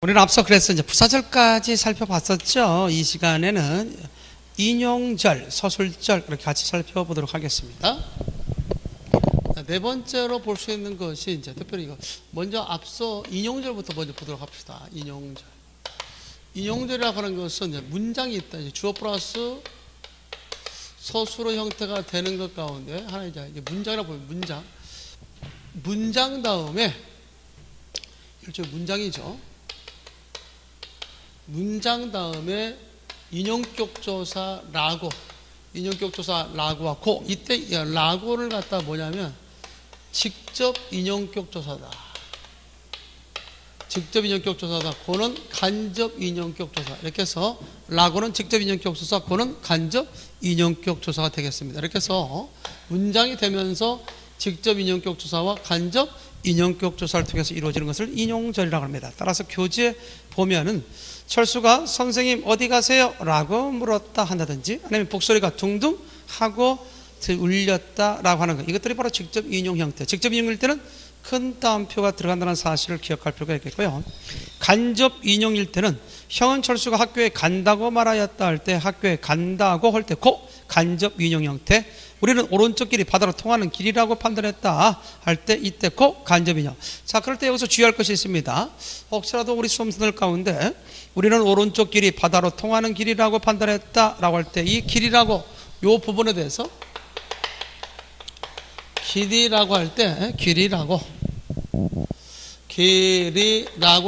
우리는 앞서 그래서 이제 부사절까지 살펴봤었죠. 이 시간에는 인용절, 서술절 이렇게 같이 살펴보도록 하겠습니다. 네 번째로 볼 수 있는 것이 이제 특별히 이거 먼저 앞서 인용절부터 먼저 보도록 합시다. 인용절. 인용절이라고 하는 것은 이제 문장이 있다. 이제 주어 플러스 서술어 형태가 되는 것 가운데 하나 이제 문장이라고 보면 문장. 문장 다음에 일종의 문장이죠. 문장 다음에 인용격 조사 라고, 인용격 조사 라고와 고, 이때 라고를 갖다 뭐냐면 직접 인용격 조사다. 직접 인용격 조사다. 고는 간접 인용격 조사. 이렇게 해서 라고는 직접 인용격 조사, 고는 간접 인용격 조사가 되겠습니다. 이렇게 해서 문장이 되면서 직접 인용격 조사와 간접 인용격 조사를 통해서 이루어지는 것을 인용절이라고 합니다. 따라서 교재에 보면은 철수가 선생님 어디 가세요? 라고 물었다 한다든지 아니면 목소리가 둥둥 하고 울렸다 라고 하는 것, 이것들이 바로 직접 인용 형태. 직접 인용일 때는 큰 따옴표가 들어간다는 사실을 기억할 필요가 있겠고요. 간접 인용일 때는 형은 철수가 학교에 간다고 말하였다 할 때 학교에 간다고 할 때 고 간접 인용 형태. 우리는 오른쪽 길이 바다로 통하는 길이라고 판단했다 할 때 이때 고 간접 인용. 자, 그럴 때 여기서 주의할 것이 있습니다. 혹시라도 우리 수험생들 가운데 우리는 오른쪽 길이 바다로 통하는 길이라고 판단했다 라고 할 때 이 길이라고 요 부분에 대해서 길이라고 할 때 길이라고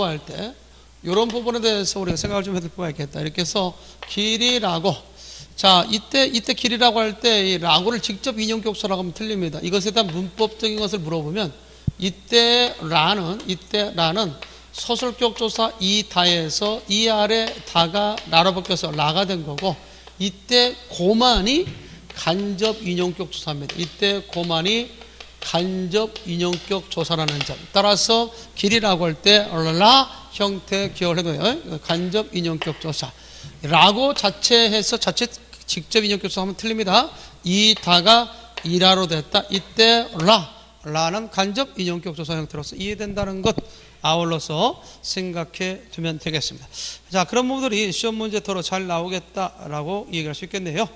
할 때 이런 부분에 대해서 우리가 생각을 좀 해볼 필요가 있겠다. 이렇게 해서 길이라고, 자, 이때 길이라고 할 때 이 라고를 직접 인용격소라고 하면 틀립니다. 이것에 대한 문법적인 것을 물어보면 이때 라는 서술격 조사 이 다에서 이 아래 다가 라로 바뀌어서 라가 된 거고, 이때 고만이 간접 인용격 조사입니다. 이때 고만이 간접 인용격 조사라는 점. 따라서 길이라고 할 때 라 형태 기억을 해둬요. 간접 인용격 조사. 라고 자체해서 자체 직접 인용격 조사하면 틀립니다. 이 다가 이라로 됐다. 이때 라는 간접 인용격 조사 형태로서 이해된다는 것 아울러서 생각해 두면 되겠습니다. 자, 그런 부분들이 시험 문제터로 잘 나오겠다라고 얘기할 수 있겠네요.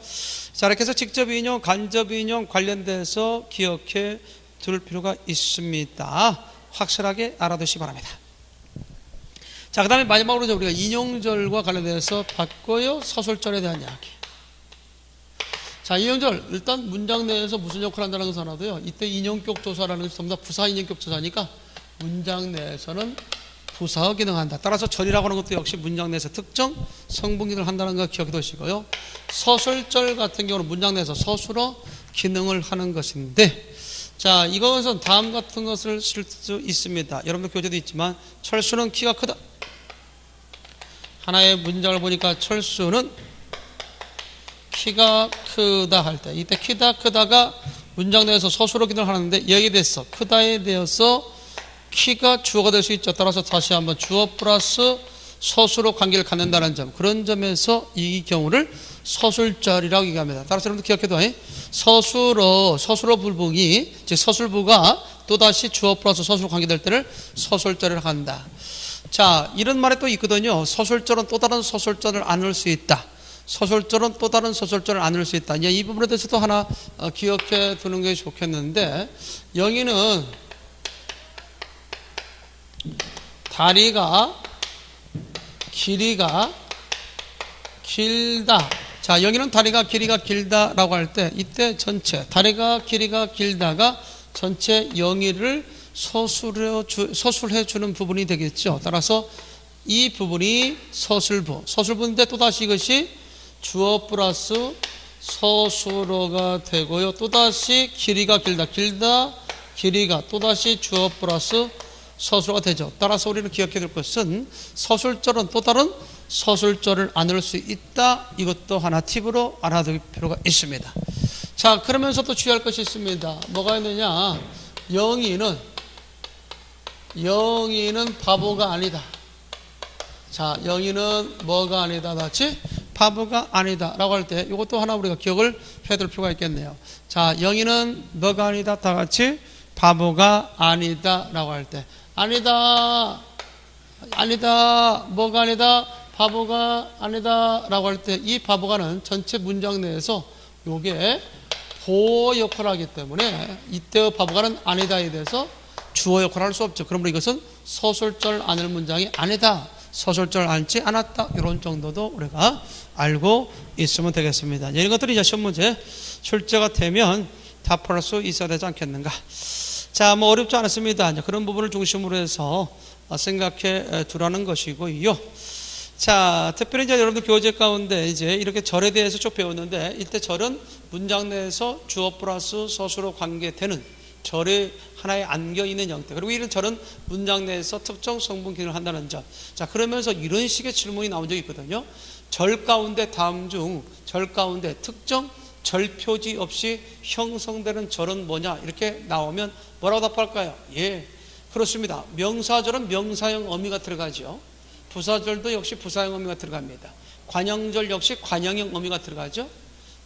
자, 이렇게 해서 직접 인용, 간접 인용 관련돼서 기억해 둘 필요가 있습니다. 확실하게 알아두시기 바랍니다. 자, 그 다음에 마지막으로 우리가 인용절과 관련돼서 바꿔요 서술절에 대한 이야기. 자, 인용절, 일단 문장 내에서 무슨 역할을 한다는 것은 알아도요. 이때 인용격 조사라는 것이 전부 다 부사 인용격 조사니까 문장 내에서는 부사어 기능한다. 따라서 절이라고 하는 것도 역시 문장 내에서 특정 성분 기능을 한다는 거 기억해 두시고요. 서술절 같은 경우는 문장 내에서 서술어 기능을 하는 것인데, 자, 이것은 다음 같은 것을 쓸 수 있습니다. 여러분들 교재도 있지만 철수는 키가 크다. 하나의 문장을 보니까 철수는 키가 크다 할 때 이때 키다 크다가 문장 내에서 서술어 기능을 하는데 여기에 대해서 크다에 대해서 키가 주어가 될 수 있죠. 따라서 다시 한번 주어 플러스 서술어 관계를 갖는다는 점, 그런 점에서 이 경우를 서술절이라고 얘기합니다. 따라서 여러분들 기억해둬요. 서술어 불붕이, 즉 서술부가 또다시 주어 플러스 서술어 관계될 때를 서술절이라고 한다. 자, 이런 말이 또 있거든요. 서술절은 또 다른 서술절을 안을 수 있다. 서술절은 또 다른 서술절을 안을 수 있다. 이 부분에 대해서도 하나 기억해 두는 게 좋겠는데, 영희는 다리가 길이가 길다. 자, 여기는 다리가 길이가 길다라고 할 때 이때 전체 다리가 길이가 길다가 전체 영희를 서술해 주는 부분이 되겠죠. 따라서 이 부분이 서술부인데 또다시 이것이 주어 플러스 서술어가 되고요. 또다시 길이가 길다 길이가 또다시 주어 플러스 서술어가 되죠. 따라서 우리는 기억해야 될 것은 서술절은 또 다른 서술절을 안을 수 있다. 이것도 하나 팁으로 알아둘 필요가 있습니다. 자, 그러면서 또 주의할 것이 있습니다. 뭐가 있느냐? 영희는 바보가 아니다. 자, 영희는 뭐가 아니다. 같이 바보가 아니다 라고 할 때 이것도 하나 우리가 기억을 해둘 필요가 있겠네요. 자, 영희는 뭐가 아니다. 다 같이 바보가 아니다 라고 할 때 아니다. 아니다, 뭐가 아니다, 바보가 아니다 라고 할 때 이 바보가는 전체 문장 내에서 요게 보호 역할을 하기 때문에 이때의 바보가는 아니다에 대해서 주어 역할을 할 수 없죠. 그러므로 이것은 서술절 않을 문장이 아니다, 서술절 않지 않았다, 이런 정도도 우리가 알고 있으면 되겠습니다. 이런 것들이 이제 시험 문제 출제가 되면 답할 수 있어야 되지 않겠는가. 자, 뭐 어렵지 않습니다. 그런 부분을 중심으로 해서 생각해 두라는 것이고요. 자, 특별히 이제 여러분들 교재 가운데 이제 이렇게 절에 대해서 쭉 배웠는데, 이때 절은 문장 내에서 주어 플러스 서술어 관계되는 절의 하나에 안겨 있는 형태. 그리고 이런 절은 문장 내에서 특정 성분 기능을 한다는 점. 자, 그러면서 이런 식의 질문이 나온 적이 있거든요. 절 가운데 다음 중 절 가운데 특정 절 표지 없이 형성되는 절은 뭐냐, 이렇게 나오면 뭐라고 답할까요? 예, 그렇습니다. 명사절은 명사형 어미가 들어가죠. 부사절도 역시 부사형 어미가 들어갑니다. 관형절 역시 관형형 어미가 들어가죠.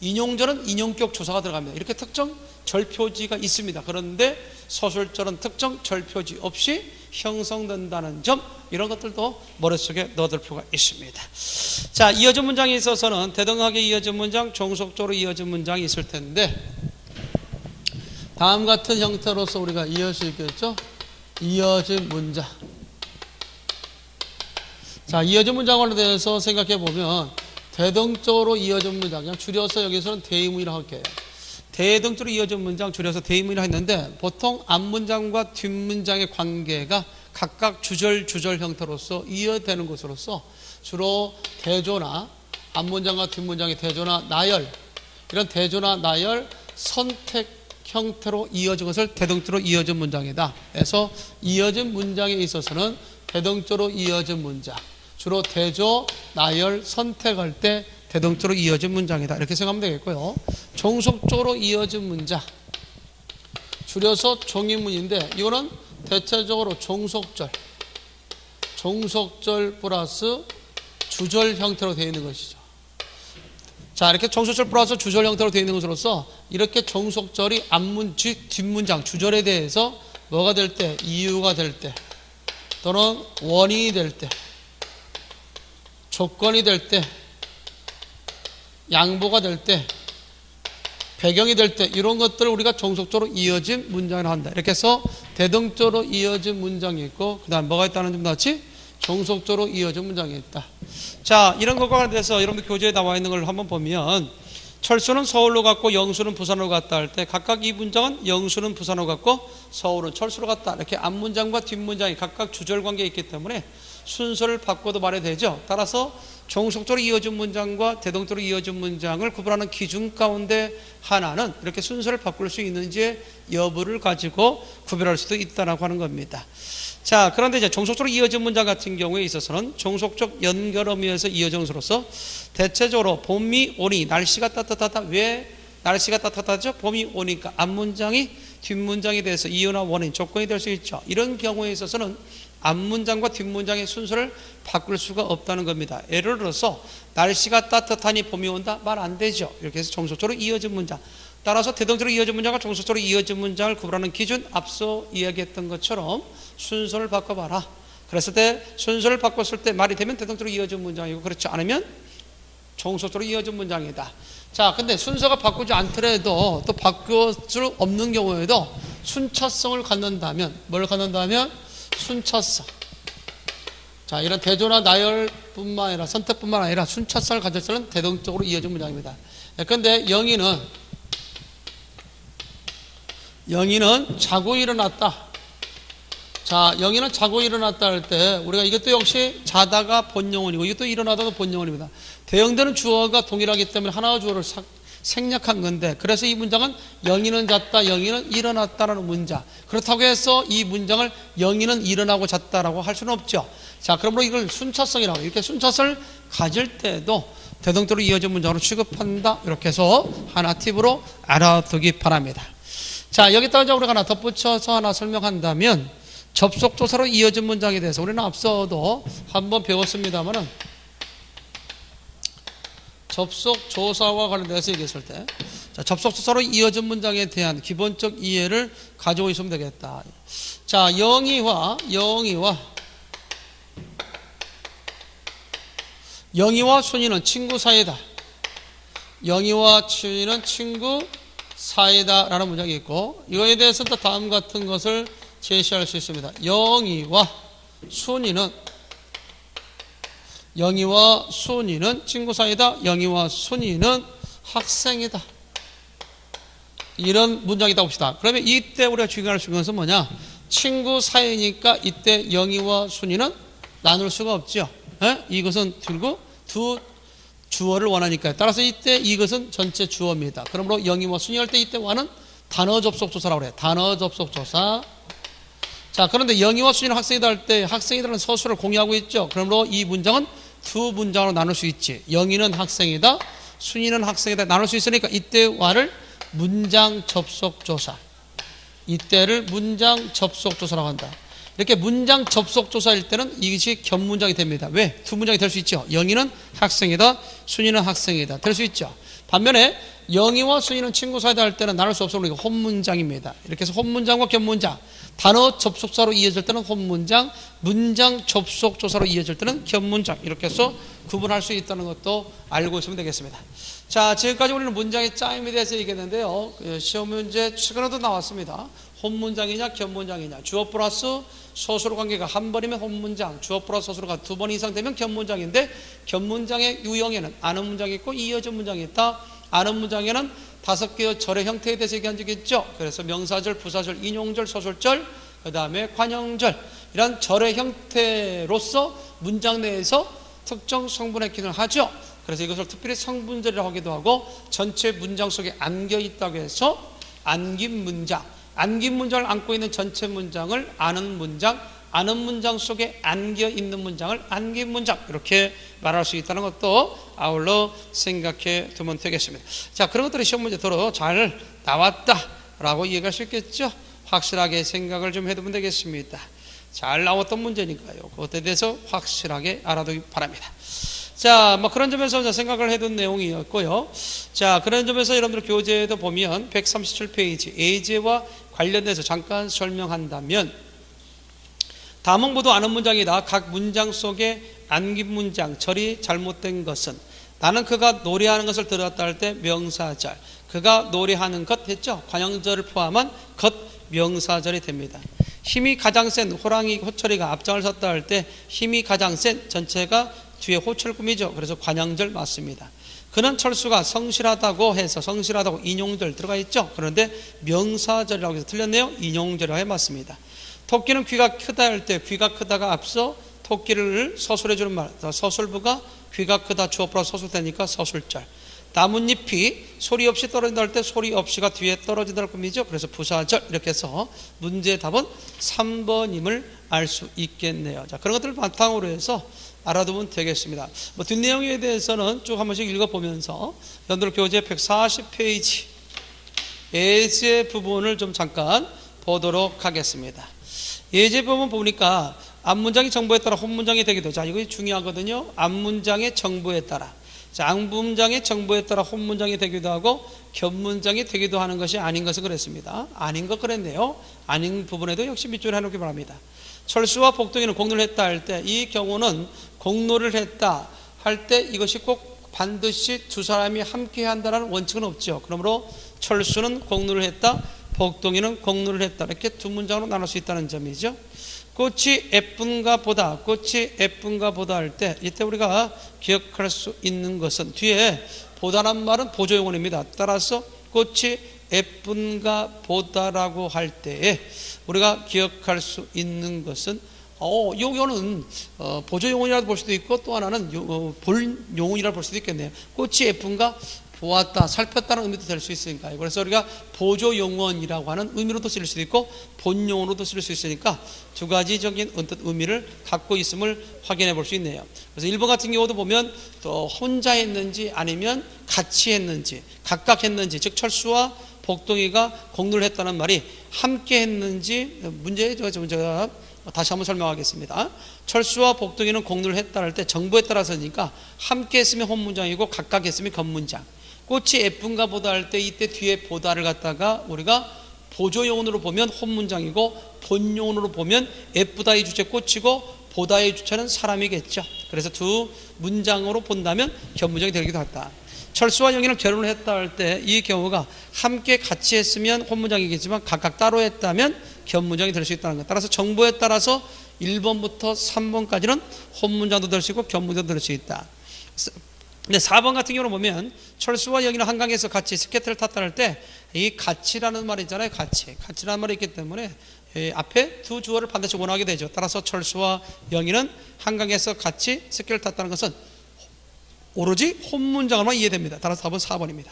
인용절은 인용격 조사가 들어갑니다. 이렇게 특정 절표지가 있습니다. 그런데 서술절은 특정 절표지 없이 형성된다는 점, 이런 것들도 머릿속에 넣어둘 필요가 있습니다. 자, 이어진 문장에 있어서는 대등하게 이어진 문장, 종속적으로 이어진 문장이 있을 텐데, 다음 같은 형태로서 우리가 이어질 수 있겠죠. 이어진 문장. 자, 이어진 문장에 대해서 생각해 보면 대등적으로 이어진 문장, 그냥 줄여서 여기서는 대의문이라고 할게요. 대등적으로 이어진 문장 줄여서 대의문이라고 했는데, 보통 앞문장과 뒷문장의 관계가 각각 주절 형태로서 이어되는 것으로서 주로 대조나 앞문장과 뒷문장의 대조나 나열, 이런 대조나 나열 선택 형태로 이어진 것을 대등적으로 이어진 문장이다. 그래서 이어진 문장에 있어서는 대등적으로 이어진 문장, 주로 대조, 나열, 선택할 때 대등적으로 이어진 문장이다, 이렇게 생각하면 되겠고요. 종속적으로 이어진 문장, 줄여서 종이문인데, 이거는 대체적으로 종속절 플러스 주절 형태로 되어 있는 것이죠. 자, 이렇게 종속절 플러스 주절 형태로 되어 있는 것으로서 이렇게 종속절이 뒷문장, 주절에 대해서 뭐가 될 때, 이유가 될 때, 또는 원인이 될 때, 조건이 될 때, 양보가 될 때, 배경이 될 때, 이런 것들을 우리가 종속적으로 이어진 문장을 한다. 이렇게 해서 대등적으로 이어진 문장이 있고, 그 다음 뭐가 있다는 점 같이 종속적으로 이어진 문장이 있다. 자, 이런 것과 관련해서 여러분들 교재에 나와 있는 걸 한번 보면, 철수는 서울로 갔고 영수는 부산으로 갔다 할 때 각각 이 문장은 영수는 부산으로 갔고 서울은 철수로 갔다, 이렇게 앞문장과 뒷문장이 각각 주절 관계에 있기 때문에 순서를 바꿔도 말해야 되죠. 따라서 종속적으로 이어진 문장과 대등적으로 이어진 문장을 구분하는 기준 가운데 하나는 이렇게 순서를 바꿀 수 있는지 여부를 가지고 구별할 수도 있다라고 하는 겁니다. 자, 그런데 이제 종속적으로 이어진 문장 같은 경우에 있어서는 종속적 연결 의미에서 이어진 것으로서 대체적으로 봄이 오니, 날씨가 따뜻하다. 왜 날씨가 따뜻하죠? 봄이 오니까. 앞문장이 뒷문장에 대해서 이유나 원인, 조건이 될 수 있죠. 이런 경우에 있어서는 앞문장과 뒷문장의 순서를 바꿀 수가 없다는 겁니다. 예를 들어서 날씨가 따뜻하니 봄이 온다, 말 안 되죠. 이렇게 해서 종속적으로 이어진 문장, 따라서 대등적으로 이어진 문장과 종속적으로 이어진 문장을 구분하는 기준, 앞서 이야기했던 것처럼 순서를 바꿔봐라. 그랬을 때 순서를 바꿨을 때 말이 되면 대등적으로 이어진 문장이고, 그렇지 않으면 종속적으로 이어진 문장이다. 자, 근데 순서가 바꾸지 않더라도 또 바꿀 수 없는 경우에도 순차성을 갖는다면, 뭘 갖는다면 순차성. 자, 이런 대조나 나열뿐만 아니라 선택뿐만 아니라 순차성을 가졌을 때는 대등적으로 이어진 문장입니다. 그런데 영희는 자고 일어났다. 자, 영희는 자고 일어났다 할 때 우리가 이것도 역시 자다가 본영혼이고 이것도 일어나다도 본영혼입니다. 대형되는 주어가 동일하기 때문에 하나의 주어를 생략한 건데, 그래서 이 문장은 영희는 잤다, 영희는 일어났다라는 문장. 그렇다고 해서 이 문장을 영희는 일어나고 잤다라고 할 수는 없죠. 자, 그러므로 이걸 순차성이라고, 이렇게 순차성을 가질 때도 대등적으로 이어진 문장으로 취급한다. 이렇게 해서 하나 팁으로 알아두기 바랍니다. 자, 여기다가 우리가 하나 덧붙여서 하나 설명한다면, 접속조사로 이어진 문장에 대해서 우리는 앞서도 한번 배웠습니다만은, 접속조사와 관련돼서 얘기했을 때, 자, 접속조사로 이어진 문장에 대한 기본적 이해를 가지고 있으면 되겠다. 자, 영희와 영희와 순이는 친구 사이다. 영희와 순이는 친구 사이다 라는 문장이 있고, 이거에 대해서는 또 다음 같은 것을 제시할 수 있습니다. 영희와 순이는 친구 사이다. 영희와 순이는 학생이다. 이런 문장이다 봅시다. 그러면 이때 우리가 주의할 수 있는 것은 뭐냐? 친구 사이니까 이때 영희와 순이는 나눌 수가 없죠. 이것은 들고 두 주어를 원하니까요. 따라서 이때 이것은 전체 주어입니다. 그러므로 영희와 순이 할 때 이때 와는 단어 접속조사라고 그래요. 단어 접속조사. 자, 그런데 영희와 순이는 학생이다 할 때 학생이라는 서술을 공유하고 있죠. 그러므로 이 문장은 두 문장으로 나눌 수 있지. 영희는 학생이다, 순이는 학생이다 나눌 수 있으니까 이때 와를 문장 접속조사. 이때를 문장 접속조사라고 한다. 이렇게 문장 접속조사일 때는 이것이 겹문장이 됩니다. 왜? 두 문장이 될 수 있죠. 영희는 학생이다, 순이는 학생이다 될 수 있죠. 반면에 영희와 순이는 친구 사이다 할 때는 나눌 수 없어 보니까 혼문장입니다. 이렇게 해서 혼문장과 겹문장, 단어 접속사로 이어질 때는 혼문장, 문장 접속조사로 이어질 때는 겹문장, 이렇게 해서 구분할 수 있다는 것도 알고 있으면 되겠습니다. 자, 지금까지 우리는 문장의 짜임에 대해서 얘기했는데요. 시험 문제 최근에도 나왔습니다. 혼문장이냐 겹문장이냐. 주어 플러스 서술어 관계가 한 번이면 혼문장, 주어 플러스 서술어가 두 번 이상 되면 겹문장인데, 겹문장의 유형에는 아는 문장이 있고 이어진 문장이 있다. 아는 문장에는 5개의 절의 형태에 대해서 얘기한 적이 있죠. 그래서 명사절, 부사절, 인용절, 서술절, 그 다음에 관형절, 이런 절의 형태로서 문장 내에서 특정 성분의 기능을 하죠. 그래서 이것을 특별히 성분절이라고 하기도 하고, 전체 문장 속에 안겨 있다고 해서 안긴 문장, 안긴 문장을 안고 있는 전체 문장을 아는 문장, 아는 문장 속에 안겨 있는 문장을 안긴 문장, 이렇게 말할 수 있다는 것도 아울러 생각해 두면 되겠습니다. 자, 그런 것들이 시험 문제도로 잘 나왔다라고 얘기할 수 있겠죠. 확실하게 생각을 좀 해두면 되겠습니다. 잘 나왔던 문제니까요. 그것에 대해서 확실하게 알아두기 바랍니다. 자, 그런 점에서 생각을 해둔 내용이었고요. 자, 그런 점에서 여러분들 교재에도 보면 137페이지 예제와 관련돼서 잠깐 설명한다면, 다음은 아는 문장이다. 각 문장 속에 안긴 문장, 절이 잘못된 것은, 나는 그가 노래하는 것을 들었다 할 때 명사절, 그가 노래하는 것 했죠. 관형절을 포함한 것 명사절이 됩니다. 힘이 가장 센 호랑이 호철이가 앞장을 섰다 할 때 힘이 가장 센 전체가 뒤에 호철금이죠. 그래서 관형절 맞습니다. 그는 철수가 성실하다고 해서 성실하다고 인용절 들어가 있죠. 그런데 명사절이라고 해서 틀렸네요. 인용절이라고 해 맞습니다. 토끼는 귀가 크다 할 때 귀가 크다가 앞서 토끼를 서술해 주는 말, 서술부가 귀가 크다 주어 플러스 서술되니까 서술절. 나뭇잎이 소리 없이 떨어진다 할 때 소리 없이가 뒤에 떨어진다는 의미죠. 그래서 부사절. 이렇게 해서 문제의 답은 3번임을 알 수 있겠네요. 자, 그런 것들을 바탕으로 해서 알아두면 되겠습니다. 뒷내용에 대해서는 쭉 한 번씩 읽어보면서 여러분들 교재 140페이지 예제 부분을 좀 잠깐 보도록 하겠습니다. 예제 부분 보니까 앞문장이 정보에 따라 혼문장이 되기도, 자, 이거 중요하거든요. 앞문장의 정보에 따라, 자, 앞문장의 정보에 따라 혼문장이 되기도 하고 겹문장이 되기도 하는 것이 아닌 것을 그랬습니다. 아닌 것 그랬네요. 아닌 부분에도 역시 밑줄을 해놓기 바랍니다. 철수와 복동이는 공로를 했다 할 때, 이 경우는 공로를 했다 할 때 이것이 꼭 반드시 두 사람이 함께 한다는 원칙은 없죠. 그러므로 철수는 공로를 했다, 복동이는 공로를 했다, 이렇게 두 문장으로 나눌 수 있다는 점이죠. 꽃이 예쁜가 보다, 꽃이 예쁜가 보다 할 때 이때 우리가 기억할 수 있는 것은 뒤에 보다란 말은 보조용어입니다. 따라서 꽃이 예쁜가 보다라고 할 때에 우리가 기억할 수 있는 것은 요거는 보조용어이라고 볼 수도 있고, 또 하나는 본용어이라고 볼 수도 있겠네요. 꽃이 예쁜가 보았다, 살폈다는 의미도 될 수 있으니까요. 그래서 우리가 보조용어이라고 하는 의미로도 쓸 수도 있고 본용어로도 쓸 수 있으니까 두 가지적인 의미를 갖고 있음을 확인해 볼 수 있네요. 그래서 1번 같은 경우도 보면 또 혼자 했는지 아니면 같이 했는지, 각각 했는지, 즉 철수와 복동이가 공로를 했다는 말이 함께 했는지, 문제 제가 다시 한번 설명하겠습니다. 철수와 복동이는 공로를 했다 할 때 정보에 따라서니까 함께 했으면 혼문장이고 각각 했으면 겉문장. 꽃이 예쁜가 보다 할 때 이때 뒤에 보다를 갖다가 우리가 보조용어로 보면 혼문장이고 본용어로 보면 예쁘다의 주체 꽃이고 보다의 주체는 사람이겠죠. 그래서 두 문장으로 본다면 견문장이 되기도 했다. 철수와 영희는 결혼을 했다 할 때 이 경우가 함께 같이 했으면 혼문장이겠지만 각각 따로 했다면 견문장이 될 수 있다는 것. 따라서 정보에 따라서 1번부터 3번까지는 혼문장도 될 수 있고 견문장도 될 수 있다. 근데 4번 같은 경우는 보면 철수와 영희는 한강에서 같이 스케이트를 탔다 할 때 이 같이라는 말이 있잖아요. 같이라는 말이 있기 때문에 앞에 두 주어를 반드시 원하게 되죠. 따라서 철수와 영희는 한강에서 같이 스케이트를 탔다는 것은 오로지 혼문장으로만 이해됩니다. 따라서 답은 4번입니다.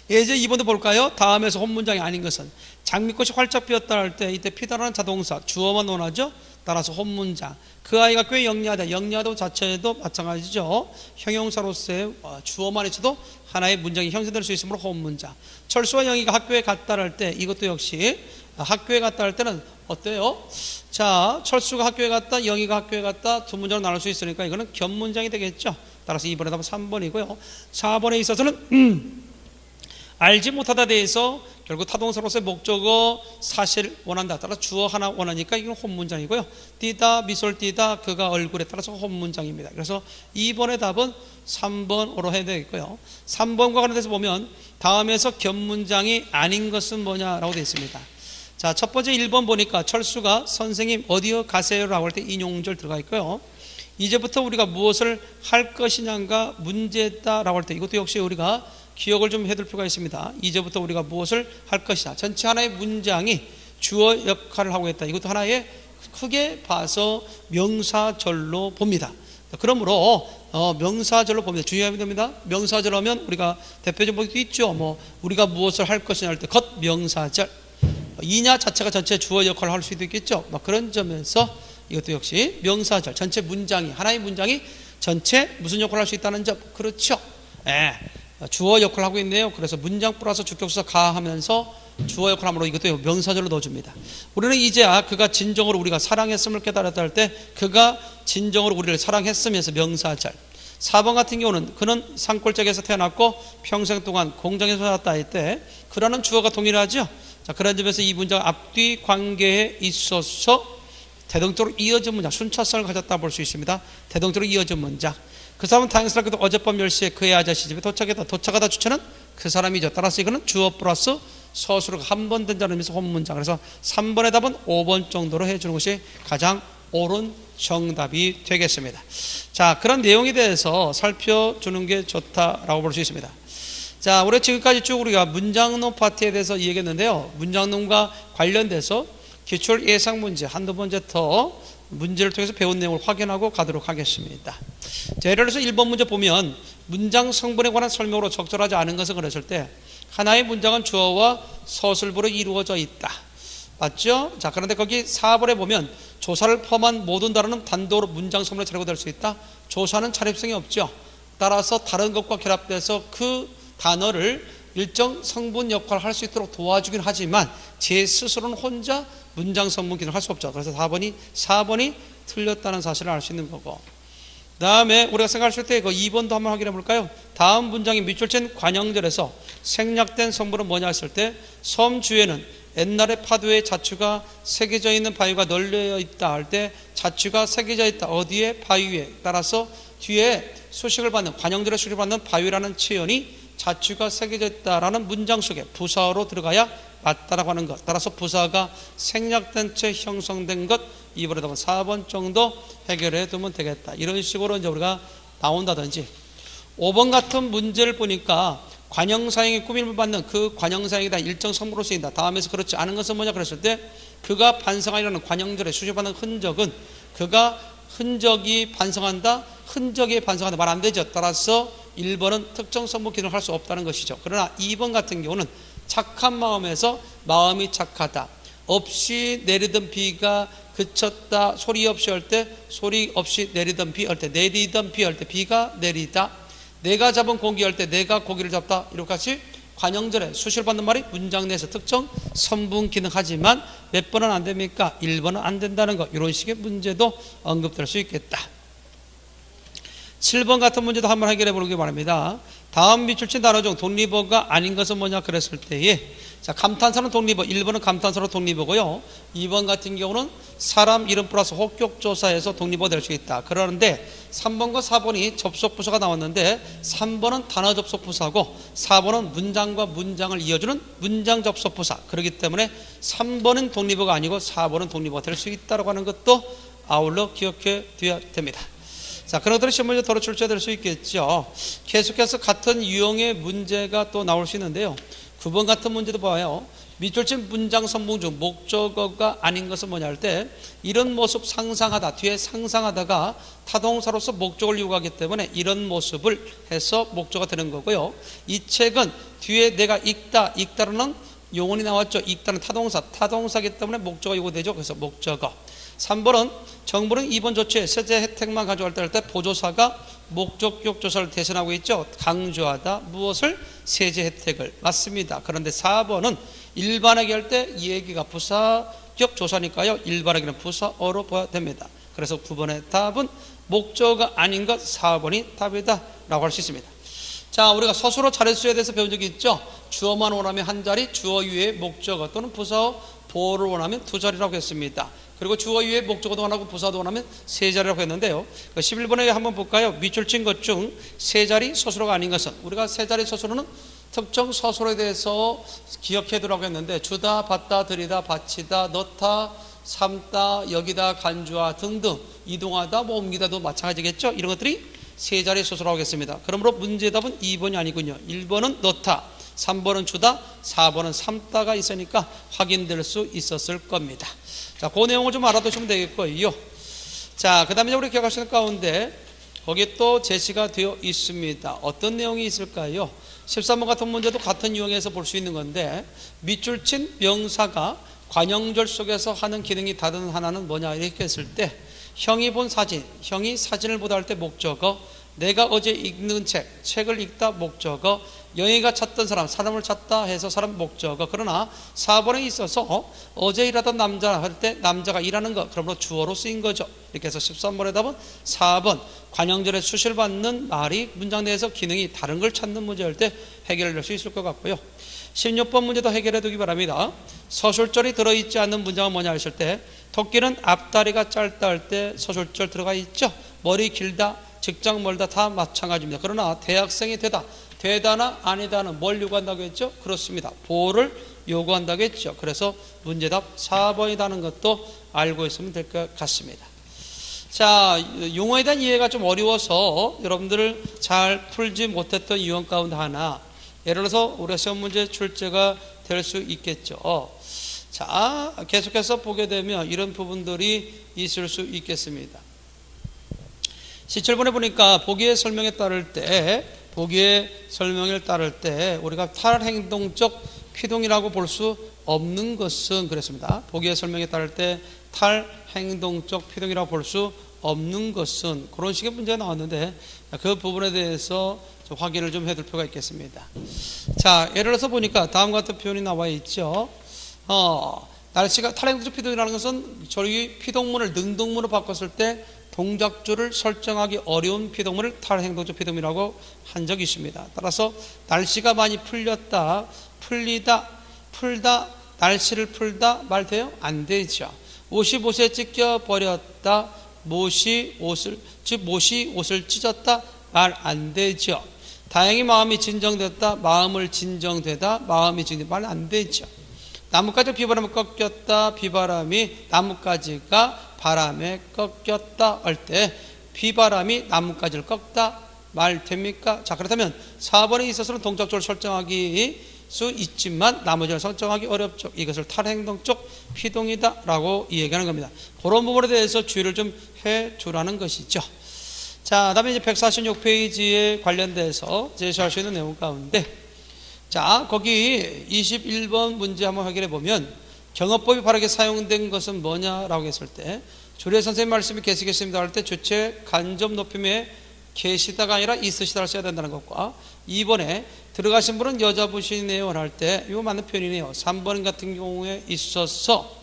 이제 2번도 볼까요? 다음에서 혼문장이 아닌 것은 장미꽃이 활짝 피었다 할 때 이때 피다라는 자동사 주어만 원하죠. 따라서 혼문장. 그 아이가 꽤 영리하다. 영리하다 자체도 마찬가지죠. 형용사로서의 주어만 있어도 하나의 문장이 형성될 수 있으므로 혼문장. 철수와 영희가 학교에 갔다 할 때 이것도 역시 학교에 갔다 할 때는 어때요? 자, 철수가 학교에 갔다, 영희가 학교에 갔다 두 문장으로 나눌 수 있으니까 이거는 견문장이 되겠죠. 따라서 2번에 답은 3번이고요. 4번에 있어서는 알지 못하다에 대해서 결국 타동사로서의 목적어 사실 원한다. 따라서 주어 하나 원하니까 이건 혼문장이고요. 띠다, 미소를 띠다, 그가 얼굴에 따라서 혼문장입니다. 그래서 2번의 답은 3번으로 해야 되겠고요. 3번과 관련돼서 보면 다음에서 견문장이 아닌 것은 뭐냐라고 되어 있습니다. 자, 첫 번째 1번 보니까 철수가 선생님 어디요 가세요 라고 할 때 인용절 들어가 있고요. 이제부터 우리가 무엇을 할 것이냐가 문제다라고 할 때 이것도 역시 우리가 기억을 좀 해둘 필요가 있습니다. 이제부터 우리가 무엇을 할 것이다. 전체 하나의 문장이 주어 역할을 하고 있다. 이것도 하나의 크게 봐서 명사절로 봅니다. 그러므로 명사절로 봅니다. 주의하면 됩니다. 명사절 하면 우리가 대표적으로 있죠. 우리가 무엇을 할 것이냐 할 때 겉 명사절. 이냐 자체가 전체 주어 역할을 할 수도 있겠죠. 그런 점에서 이것도 역시 명사절. 전체 문장이 하나의 문장이 전체 무슨 역할을 할 수 있다는 점. 그렇죠. 주어 역할을 하고 있네요. 그래서 문장 플러스 주격수사 가하면서 주어 역할을 함으로 이것도 명사절로 넣어줍니다. 우리는 이제야 그가 진정으로 우리가 사랑했음을 깨달았다 할 때 그가 진정으로 우리를 사랑했으면서 명사절. 4번 같은 경우는 그는 산골짜기에서 태어났고 평생 동안 공장에서 살았다 할 때 그라는 주어가 동일하죠. 자, 그런 점에서 이 문장 앞뒤 관계에 있어서 대동적으로 이어진 문장, 순차성을 가졌다 볼 수 있습니다. 대동적으로 이어진 문장. 그 사람은 다행스럽게도 어젯밤 10시에 그의 아저씨 집에 도착했다. 도착하다 주체는 그 사람이죠. 따라서 이거는 주어 플러스 서술어가 한 번 된다는 의미에서 혼문장. 그래서 3번의 답은 5번 정도로 해주는 것이 가장 옳은 정답이 되겠습니다. 자, 그런 내용에 대해서 살펴주는 게 좋다라고 볼 수 있습니다. 자, 우리 지금까지 쭉 우리가 문장론 파트에 대해서 얘기했는데요. 문장론과 관련돼서 기출 예상 문제 한두 번째 더 문제를 통해서 배운 내용을 확인하고 가도록 하겠습니다. 자, 예를 들어서 1번 문제 보면 문장 성분에 관한 설명으로 적절하지 않은 것을 그랬을 때 하나의 문장은 주어와 서술부로 이루어져 있다. 맞죠? 자, 그런데 거기 4번에 보면 조사를 포함한 모든 단어는 단도로 문장 성분에 차례가 될 수 있다. 조사는 차립성이 없죠. 따라서 다른 것과 결합돼서 그 단어를 일정 성분 역할을 할 수 있도록 도와주긴 하지만 제 스스로는 혼자 문장 성분 기능을 할 수 없죠. 그래서 4번이 틀렸다는 사실을 알 수 있는 거고, 그 다음에 우리가 생각할 때 그 2번도 한번 확인해 볼까요? 다음 문장이 밑줄 친 관형절에서 생략된 성분은 뭐냐 했을 때 섬 주위에는 옛날에 파도에 자취가 새겨져 있는 바위가 널려 있다 할 때 자취가 새겨져 있다. 어디에? 바위에. 따라서 뒤에 수식을 받는 관형절에 수식을 받는 바위라는 체현이 자취가 새겨져 있다라는 문장 속에 부사어로 들어가야 맞다라고 하는 것. 따라서 부사가 생략된 채 형성된 것. 이번에 답은 4번 정도 해결해 두면 되겠다. 이런 식으로 이제 우리가 나온다든지, 5번 같은 문제를 보니까 관형사형이 꾸밈을 받는 그 관형사형이다 일정 성분으로 쓰인다. 다음에서 그렇지 않은 것은 뭐냐 그랬을 때 그가 반성하려는 관형절에 수식받는 흔적은 그가 흔적이 반성한다, 흔적이 반성한다 말 안 되죠. 따라서 1번은 특정 성분 기능을 할 수 없다는 것이죠. 그러나 2번 같은 경우는 착한 마음에서 마음이 착하다, 없이 내리던 비가 그쳤다, 소리 없이 할 때 소리 없이 내리던 비 할 때, 내리던 비 할 때 비가 내리다, 내가 잡은 고기 할 때 내가 고기를 잡다, 이렇게 같이 관형절에 수식을 받는 말이 문장 내에서 특정 성분 기능하지만 몇 번은 안 됩니까? 1번은 안 된다는 것. 이런 식의 문제도 언급될 수 있겠다. 7번 같은 문제도 한번 해결해 보기 바랍니다. 다음 밑줄 친 단어 중 독립어가 아닌 것은 뭐냐 그랬을 때에 자, 감탄사는 독립어. 1번은 감탄사로 독립어고요. 2번 같은 경우는 사람 이름 플러스 혹격조사에서 독립어가 될 수 있다. 그러는데 3번과 4번이 접속부사가 나왔는데 3번은 단어 접속부사고 4번은 문장과 문장을 이어주는 문장 접속부사. 그렇기 때문에 3번은 독립어가 아니고 4번은 독립어가 될 수 있다고 하는 것도 아울러 기억해 두어야 됩니다. 자, 그런 것들이 시험 문제 도로 출제될 수 있겠죠. 계속해서 같은 유형의 문제가 또 나올 수 있는데요. 9번 같은 문제도 봐요. 밑줄 친 문장 선봉 중 목적어가 아닌 것은 뭐냐 할 때 이런 모습 상상하다, 뒤에 상상하다가 타동사로서 목적을 요구하기 때문에 이런 모습을 해서 목적어가 되는 거고요. 이 책은 뒤에 내가 읽다라는 용언이 나왔죠. 읽다는 타동사이기 때문에 목적어 요구되죠. 그래서 목적어. 3번은 정부는 이번 조치에 세제 혜택만 가져갈 때 보조사가 목적격 조사를 대신하고 있죠. 강조하다 무엇을? 세제 혜택을. 맞습니다. 그런데 4번은 일반하게 할 때 이 얘기가 부사격 조사니까요. 일반하게는 부사어로 봐야 됩니다. 그래서 9번의 답은 목적어가 아닌 것 4번이 답이다 라고 할 수 있습니다. 자, 우리가 서술어 자릿수에 대해서 배운 적이 있죠. 주어만 원하면 한 자리, 주어 위에 목적어 또는 부사어 보어를 원하면 두 자리라고 했습니다. 그리고 주어 위에 목적어도 원하고 부사도 원하면 세 자리라고 했는데요. 11번에 한번 볼까요? 밑줄 친 것 중 세 자리 서술어가 아닌 것은, 우리가 세 자리 서술어는 특정 서술어에 대해서 기억해 두라고 했는데 주다, 받다, 들이다, 바치다, 넣다, 삼다, 여기다, 간주하 등등 이동하다, 옮기다도 마찬가지겠죠. 이런 것들이 세 자리 서술어라고 하겠습니다. 그러므로 문제답은 2번이 아니군요. 1번은 넣다, 3번은 주다, 4번은 삼다가 있으니까 확인될 수 있었을 겁니다. 자, 그 내용을 좀 알아두시면 되겠고요. 자, 그 다음에 우리 기억하시는 가운데 거기에 또 제시가 되어 있습니다. 어떤 내용이 있을까요? 13번 같은 문제도 같은 유형에서 볼 수 있는 건데 밑줄 친 명사가 관형절 속에서 하는 기능이 다른 하나는 뭐냐 이렇게 했을 때 형이 본 사진, 형이 사진을 보다 할 때 목적어, 내가 어제 읽는 책을 읽다 목적어, 영희가 찾던 사람을 찾다 해서 사람 목적어. 그러나 4번에 있어서 어제 일하던 남자 할 때 남자가 일하는 것, 그러므로 주어로 쓰인 거죠. 이렇게 해서 13번의 답은 4번 관형절에 수시를 받는 말이 문장 내에서 기능이 다른 걸 찾는 문제일 때 해결될 수 있을 것 같고요. 16번 문제도 해결해 두기 바랍니다. 서술절이 들어있지 않는 문장은 뭐냐 했을 때 토끼는 앞다리가 짧다 할 때 서술절 들어가 있죠. 머리 길다, 직장 멀다 다 마찬가지입니다. 그러나 대학생이 되다나 아니다는 뭘 요구한다고 했죠? 그렇습니다. 보호를 요구한다고 했죠. 그래서 문제답 4번이라는 것도 알고 있으면 될 것 같습니다. 자, 용어에 대한 이해가 좀 어려워서 여러분들을 잘 풀지 못했던 유형 가운데 하나, 예를 들어서 우리가 시험 문제 출제가 될 수 있겠죠. 자, 계속해서 보게 되면 이런 부분들이 있을 수 있겠습니다. 17번에 보니까 보기의 설명에 따를 때 우리가 탈행동적 피동이라고 볼 수 없는 것은 그랬습니다. 보기의 설명에 따를 때 탈행동적 피동이라고 볼 수 없는 것은 그런 식의 문제가 나왔는데 그 부분에 대해서 좀 확인을 좀 해둘 필요가 있겠습니다. 자, 예를 들어서 보니까 다음과 같은 표현이 나와 있죠. 날씨가 탈행동적 피동이라는 것은 저희 피동문을 능동문으로 바꿨을 때 동작줄을 설정하기 어려운 피동물을 탈행동적 피동이라고 한 적이 있습니다. 따라서 날씨가 많이 풀렸다, 풀다, 날씨를 풀다 말 돼요? 안 되죠. 옷이 못에 찢겨 버렸다, 못이 옷을 찢었다 말 안 되죠. 다행히 마음이 진정됐다, 마음을 진정되다, 마음이 진정 말 안 되죠. 나뭇가지 비바람에 꺾였다, 비바람이 나뭇가지가 바람에 꺾였다 할 때 비바람이 나뭇가지를 꺾다 말 됩니까? 자, 그렇다면 4번에 있어서는 동작조를 설정하기 수 있지만 나머지는 설정하기 어렵죠. 이것을 탈행동적 피동이다 라고 얘기하는 겁니다. 그런 부분에 대해서 주의를 좀 해주라는 것이죠. 자, 다음에 이제 146페이지에 관련돼서 제시할 수 있는 내용 가운데, 자, 거기 21번 문제 한번 확인해 보면 경어법이 바르게 사용된 것은 뭐냐라고 했을 때 조례 선생님 말씀이 계시겠습니다 할 때 주체 간접 높임에 계시다가 아니라 있으시다를 써야 된다는 것과 2번에 들어가신 분은 여자분이네요 할 때 이거 맞는 표현이네요. 3번 같은 경우에 있어서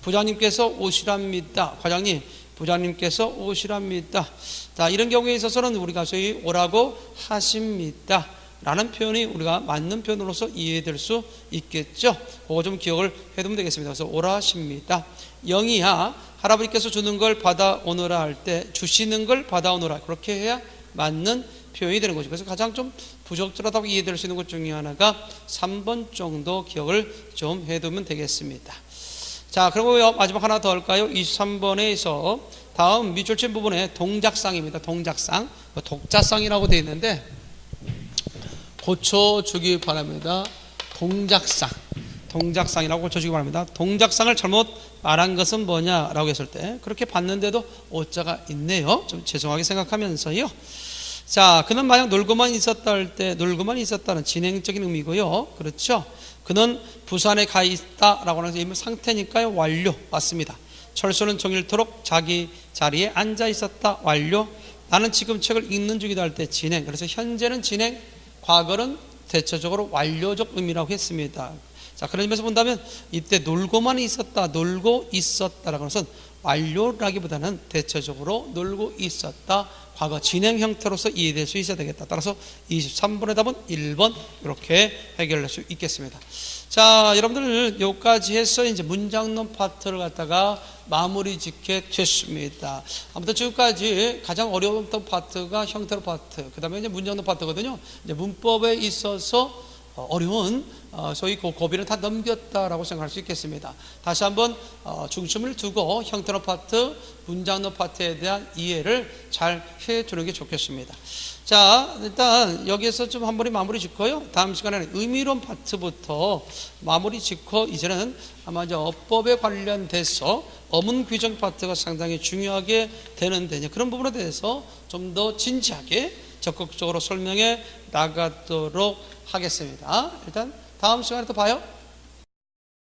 부장님께서 오시랍니다. 과장님, 부장님께서 오시랍니다. 자, 이런 경우에 있어서는 우리가 소위 오라고 하십니다 라는 표현이 우리가 맞는 표현으로서 이해될 수 있겠죠. 그거 좀 기억을 해두면 되겠습니다. 그래서 오라십니다. 영희야, 할아버지께서 주는 걸 받아오너라 할 때 주시는 걸 받아오너라, 그렇게 해야 맞는 표현이 되는 거죠. 그래서 가장 좀 부적절하다고 이해될 수 있는 것 중에 하나가 3번 정도 기억을 좀 해두면 되겠습니다. 자, 그리고 마지막 하나 더 할까요? 23번에서 다음 밑줄친 부분에 동작상입니다. 동작상, 독자상이라고 되어 있는데 고쳐주기 바랍니다. 동작상이라고 고쳐주기 바랍니다. 동작상을 잘못 말한 것은 뭐냐라고 했을 때 그렇게 봤는데도 오자가 있네요. 좀 죄송하게 생각하면서요. 자, 그는 마냥 놀고만 있었다 할 때 놀고만 있었다는 진행적인 의미고요. 그렇죠? 그는 부산에 가 있다라고 하는 이미 상태니까요. 완료 맞습니다. 철수는 종일토록 자기 자리에 앉아 있었다. 완료. 나는 지금 책을 읽는 중이다 할 때 진행. 그래서 현재는 진행, 과거는 대체적으로 완료적 의미라고 했습니다. 자, 그런 의미에서 본다면 이때 놀고만 있었다, 놀고 있었다라고 해서 완료라기보다는 대체적으로 놀고 있었다, 과거 진행 형태로서 이해될 수 있어야 되겠다. 따라서 23번의 답은 1번 이렇게 해결할 수 있겠습니다. 자, 여러분들 여기까지 해서 이제 문장론 파트를 갖다가 마무리 짓게 됐습니다. 아무튼 지금까지 가장 어려웠던 파트가 형태로 파트, 그 다음에 이제 문장론 파트거든요. 이제 문법에 있어서 어려운 소위 고비는 다 넘겼다라고 생각할 수 있겠습니다. 다시 한번 중심을 두고 형태론 파트, 문장론 파트에 대한 이해를 잘 해두는 게 좋겠습니다. 자, 일단 여기에서 좀 한 번에 마무리 짓고요. 다음 시간에는 의미론 파트부터 마무리 짓고 이제는 아마 이제 어법에 관련돼서 어문 규정 파트가 상당히 중요하게 되는데 그런 부분에 대해서 좀 더 진지하게 적극적으로 설명해 나가도록 하겠습니다. 일단 다음 시간에 또 봐요.